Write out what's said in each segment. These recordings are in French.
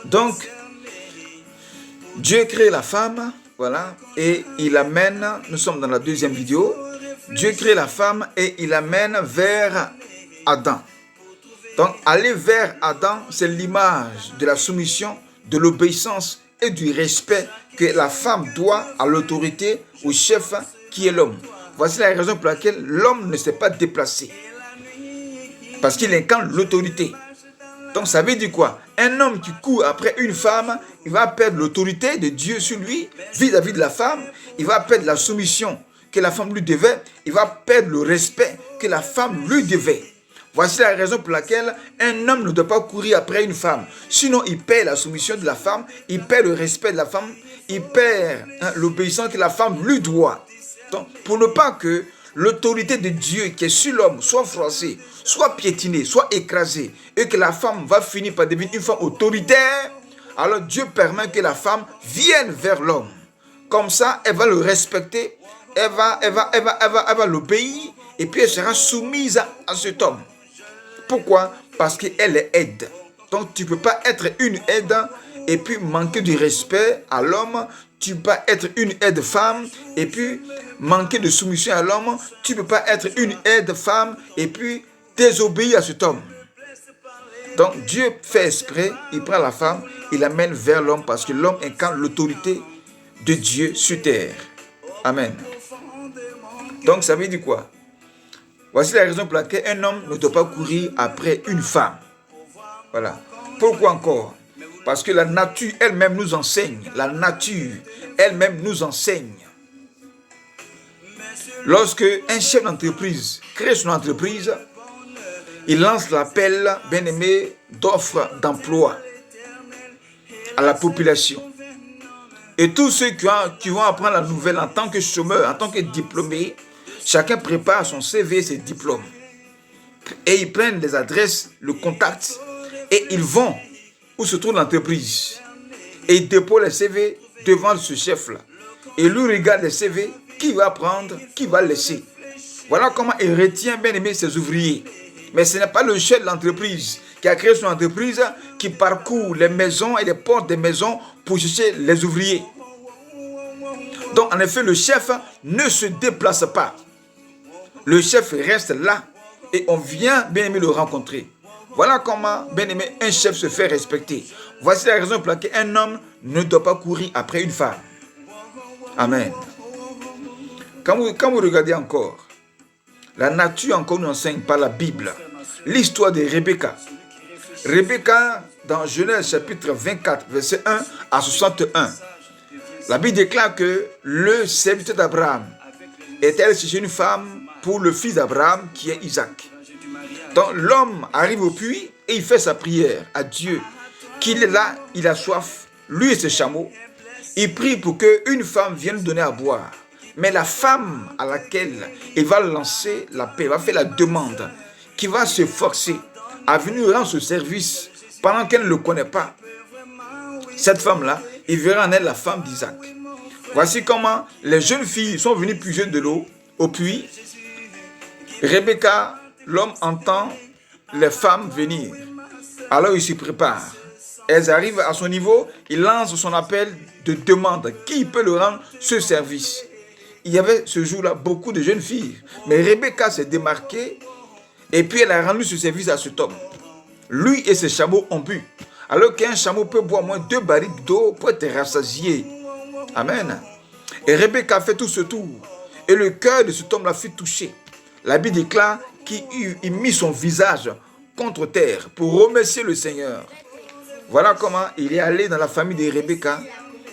Donc, Dieu crée la femme, voilà, et il amène, nous sommes dans la deuxième vidéo, Dieu crée la femme et il amène vers Adam. Donc, aller vers Adam, c'est l'image de la soumission, de l'obéissance et du respect que la femme doit à l'autorité, au chef qui est l'homme. Voici la raison pour laquelle l'homme ne s'est pas déplacé. Parce qu'il incarne l'autorité. Donc, ça veut dire quoi? Un homme qui court après une femme, il va perdre l'autorité de Dieu sur lui vis-à-vis de la femme. Il va perdre la soumission que la femme lui devait. Il va perdre le respect que la femme lui devait. Voici la raison pour laquelle un homme ne doit pas courir après une femme. Sinon, il perd la soumission de la femme, il perd le respect de la femme, il perd l'obéissance que la femme lui doit. Donc, pour ne pas que l'autorité de Dieu qui est sur l'homme soit froissée, soit piétinée, soit écrasée, et que la femme va finir par devenir une femme autoritaire, alors Dieu permet que la femme vienne vers l'homme. Comme ça, elle va le respecter, elle va l'obéir, et puis elle sera soumise à cet homme. Pourquoi? Parce qu'elle est aide. Donc, tu ne peux pas être une aide et puis manquer de respect à l'homme. Tu ne peux pas être une aide femme et puis manquer de soumission à l'homme. Tu ne peux pas être une aide femme et puis désobéir à cet homme. Donc, Dieu fait exprès, il prend la femme, il l'amène vers l'homme parce que l'homme incarne l'autorité de Dieu sur terre. Amen. Donc, ça veut dire quoi? Voici la raison pour laquelle un homme ne doit pas courir après une femme. Voilà. Pourquoi encore? Parce que la nature elle-même nous enseigne. La nature elle-même nous enseigne. Lorsque un chef d'entreprise crée son entreprise, il lance l'appel, bien aimé, d'offres d'emploi à la population. Et tous ceux qui vont apprendre la nouvelle en tant que chômeur, en tant que diplômé, chacun prépare son CV et ses diplômes. Et ils prennent les adresses, le contact, et ils vont où se trouve l'entreprise. Et ils déposent les CV devant ce chef-là. Et lui regarde les CV, qui va prendre, qui va laisser. Voilà comment il retient bien aimé ses ouvriers. Mais ce n'est pas le chef de l'entreprise qui a créé son entreprise qui parcourt les maisons et les portes des maisons pour chercher les ouvriers. Donc en effet, le chef ne se déplace pas. Le chef reste là et on vient bien aimé le rencontrer. Voilà comment bien aimé un chef se fait respecter. Voici la raison pour laquelle un homme ne doit pas courir après une femme. Amen. Quand vous regardez encore, la nature encore nous enseigne par la Bible l'histoire de Rebecca. Rebecca, dans Genèse chapitre 24, verset 1 à 61, la Bible déclare que le serviteur d'Abraham est allé chercher une femme pour le fils d'Abraham qui est Isaac. Donc l'homme arrive au puits et il fait sa prière à Dieu, qu'il est là, il a soif, lui et ses chameaux. Il prie pour qu'une femme vienne donner à boire. Mais la femme à laquelle il va lancer la paix, va faire la demande, qui va se forcer à venir rendre ce service pendant qu'elle ne le connaît pas. Cette femme-là, il verra en elle la femme d'Isaac. Voici comment les jeunes filles sont venues puiser de l'eau au puits. Rebecca, l'homme entend les femmes venir. Alors il s'y prépare. Elles arrivent à son niveau, il lance son appel de demande. Qui peut le rendre ce service? Il y avait ce jour-là beaucoup de jeunes filles. Mais Rebecca s'est démarquée et puis elle a rendu ce service à cet homme. Lui et ses chameaux ont bu. Alors qu'un chameau peut boire moins 2 barriques d'eau pour être rassasié. Amen. Et Rebecca fait tout ce tour. Et le cœur de cet homme-là fut touché. La Bible déclare qu'il mit son visage contre terre pour remercier le Seigneur. Voilà comment il est allé dans la famille de Rebecca.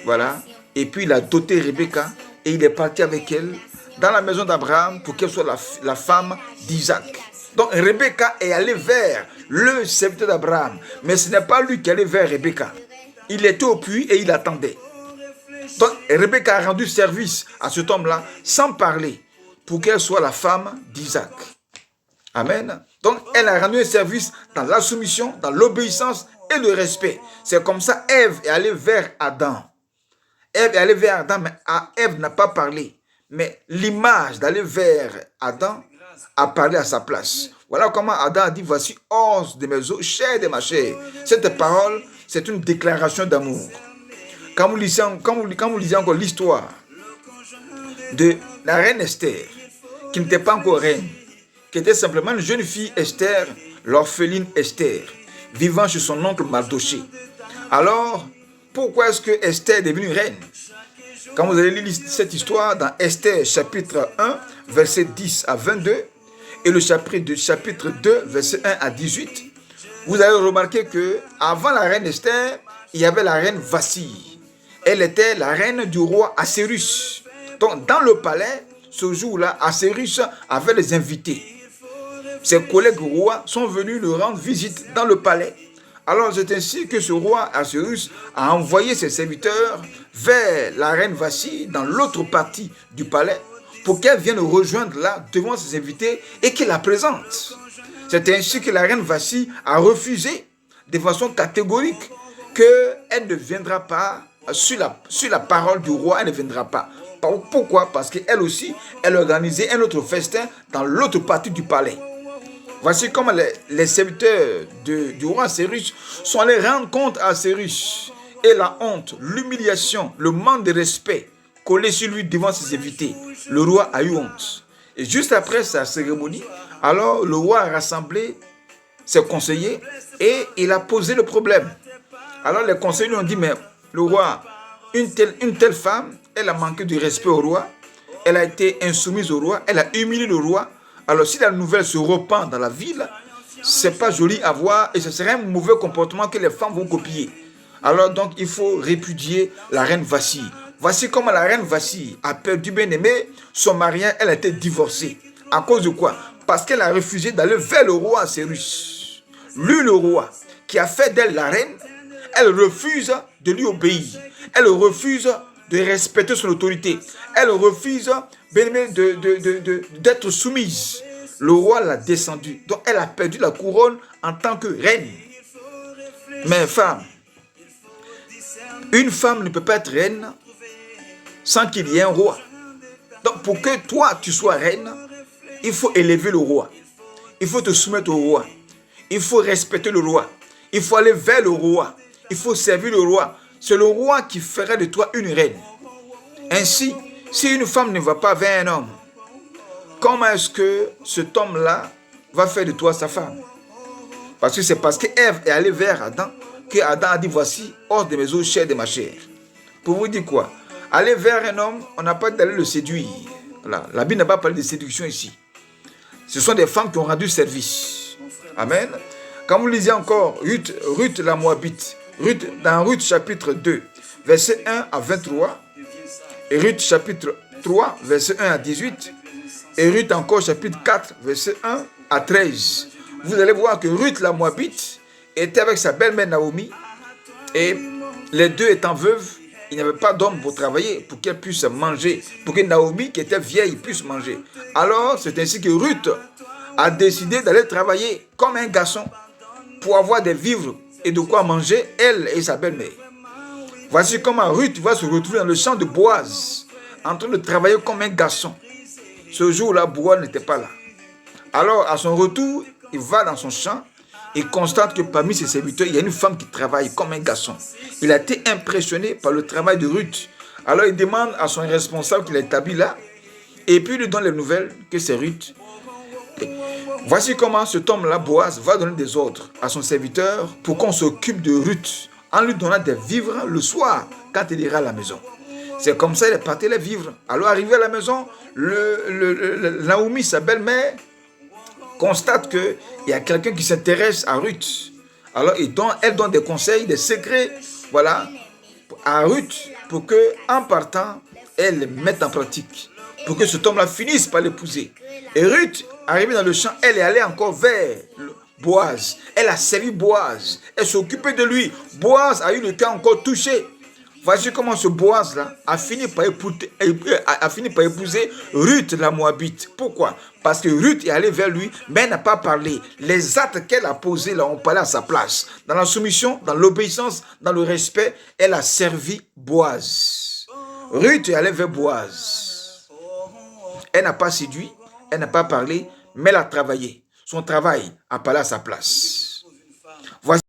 Voilà. Et puis il a doté Rebecca et il est parti avec elle dans la maison d'Abraham pour qu'elle soit la femme d'Isaac. Donc Rebecca est allée vers le serviteur d'Abraham. Mais ce n'est pas lui qui allait vers Rebecca. Il était au puits et il attendait. Donc Rebecca a rendu service à cet homme-là sans parler pour qu'elle soit la femme d'Isaac. Amen. Donc elle a rendu un service dans la soumission, dans l'obéissance et le respect. C'est comme ça Ève est allée vers Adam. Ève est allée vers Adam, mais Ève n'a pas parlé. Mais l'image d'aller vers Adam a parlé à sa place. Voilà comment Adam a dit, voici os de mes os, chair de ma chair. Cette parole, c'est une déclaration d'amour. Quand vous lisez encore l'histoire de la reine Esther, qui n'était pas encore reine, qui était simplement une jeune fille Esther, l'orpheline Esther, vivant chez son oncle Mardoché. Alors, pourquoi est-ce que Esther est devenue reine? Quand vous allez lire cette histoire dans Esther chapitre 1, verset 10 à 22, et le chapitre 2, verset 1 à 18, vous allez remarquer que avant la reine Esther, il y avait la reine Vashti. Elle était la reine du roi Assyrus. Donc, dans le palais, ce jour-là, Assyrus avait des invités. Ses collègues rois sont venus lui rendre visite dans le palais. Alors, c'est ainsi que ce roi Assyrus a envoyé ses serviteurs vers la reine Vashti dans l'autre partie du palais pour qu'elle vienne rejoindre là devant ses invités et qu'il la présente. C'est ainsi que la reine Vashti a refusé de façon catégorique qu'elle ne viendra pas sur la parole du roi, elle ne viendra pas. Pourquoi? Parce qu'elle aussi, elle organisait un autre festin dans l'autre partie du palais. Voici comment les serviteurs du roi Assyrus sont allés rendre compte à Assyrus. Et la honte, l'humiliation, le manque de respect collé sur lui devant ses invités. Le roi a eu honte. Et juste après sa cérémonie, alors le roi a rassemblé ses conseillers et il a posé le problème. Alors les conseillers lui ont dit, mais le roi, une telle femme, elle a manqué de respect au roi, elle a été insoumise au roi, elle a humilié le roi. Alors si la nouvelle se répand dans la ville, c'est pas joli à voir et ce serait un mauvais comportement que les femmes vont copier. Alors donc il faut répudier la reine Vashti. Voici comment la reine Vashti a perdu bien-aimé son mari, elle a été divorcée. À cause de quoi? Parce qu'elle a refusé d'aller vers le roi Assyrus. Lui, le roi, qui a fait d'elle la reine, elle refuse de lui obéir. Elle refuse de respecter son autorité. Elle refuse d'être soumise. Le roi l'a descendue. Donc elle a perdu la couronne en tant que reine. Mais femme, une femme ne peut pas être reine sans qu'il y ait un roi. Donc pour que toi tu sois reine, il faut élever le roi. Il faut te soumettre au roi. Il faut respecter le roi. Il faut aller vers le roi. Il faut servir le roi. C'est le roi qui fera de toi une reine. Ainsi, si une femme ne va pas vers un homme, comment est-ce que cet homme-là va faire de toi sa femme? Parce que c'est parce que Ève est allée vers Adam que Adam a dit, voici, hors de mes os, chair de ma chair. Pour vous dire quoi? Aller vers un homme, on n'a pas d'aller le séduire. Voilà. La Bible n'a pas parlé de séduction ici. Ce sont des femmes qui ont rendu service. Amen. Quand vous lisez encore Ruth la Moabite, dans Ruth chapitre 2, verset 1 à 23, et Ruth chapitre 3, verset 1 à 18, et Ruth encore chapitre 4, verset 1 à 13, vous allez voir que Ruth la Moabite était avec sa belle-mère Naomi, et les deux étant veuves, il n'y avait pas d'homme pour travailler, pour qu'elle puisse manger, pour que Naomi, qui était vieille, puisse manger. Alors, c'est ainsi que Ruth a décidé d'aller travailler comme un garçon pour avoir des vivres et de quoi manger, elle et sa belle-mère. Voici comment Ruth va se retrouver dans le champ de Boaz, en train de travailler comme un garçon. Ce jour-là, Boaz n'était pas là. Alors, à son retour, il va dans son champ. Il constate que parmi ses serviteurs, il y a une femme qui travaille comme un garçon. Il a été impressionné par le travail de Ruth. Alors il demande à son responsable qu'il est établi là. Et puis il lui donne les nouvelles que c'est Ruth. Et voici comment cet homme-là, Boaz, va donner des ordres à son serviteur pour qu'on s'occupe de Ruth en lui donnant des vivres le soir quand il ira à la maison. C'est comme ça qu'il est parti les vivres. Alors arrivé à la maison, Naomi, sa belle-mère, constate qu'il y a quelqu'un qui s'intéresse à Ruth. Alors elle donne des conseils, des secrets, voilà, à Ruth pour qu'en partant, elle les mette en pratique. Pour que cet homme-là finisse par l'épouser. Et Ruth, arrivée dans le champ, elle est allée encore vers Boaz. Elle a servi Boaz. Elle s'est occupée de lui. Boaz a eu le cœur encore touché. Voici comment ce Boaz-là a fini par épouser Ruth la Moabite. Pourquoi? Parce que Ruth est allée vers lui, mais elle n'a pas parlé. Les actes qu'elle a posés là ont parlé à sa place. Dans la soumission, dans l'obéissance, dans le respect, elle a servi Boaz. Ruth est allée vers Boaz. Elle n'a pas séduit, elle n'a pas parlé, mais elle a travaillé. Son travail a parlé à sa place. Voici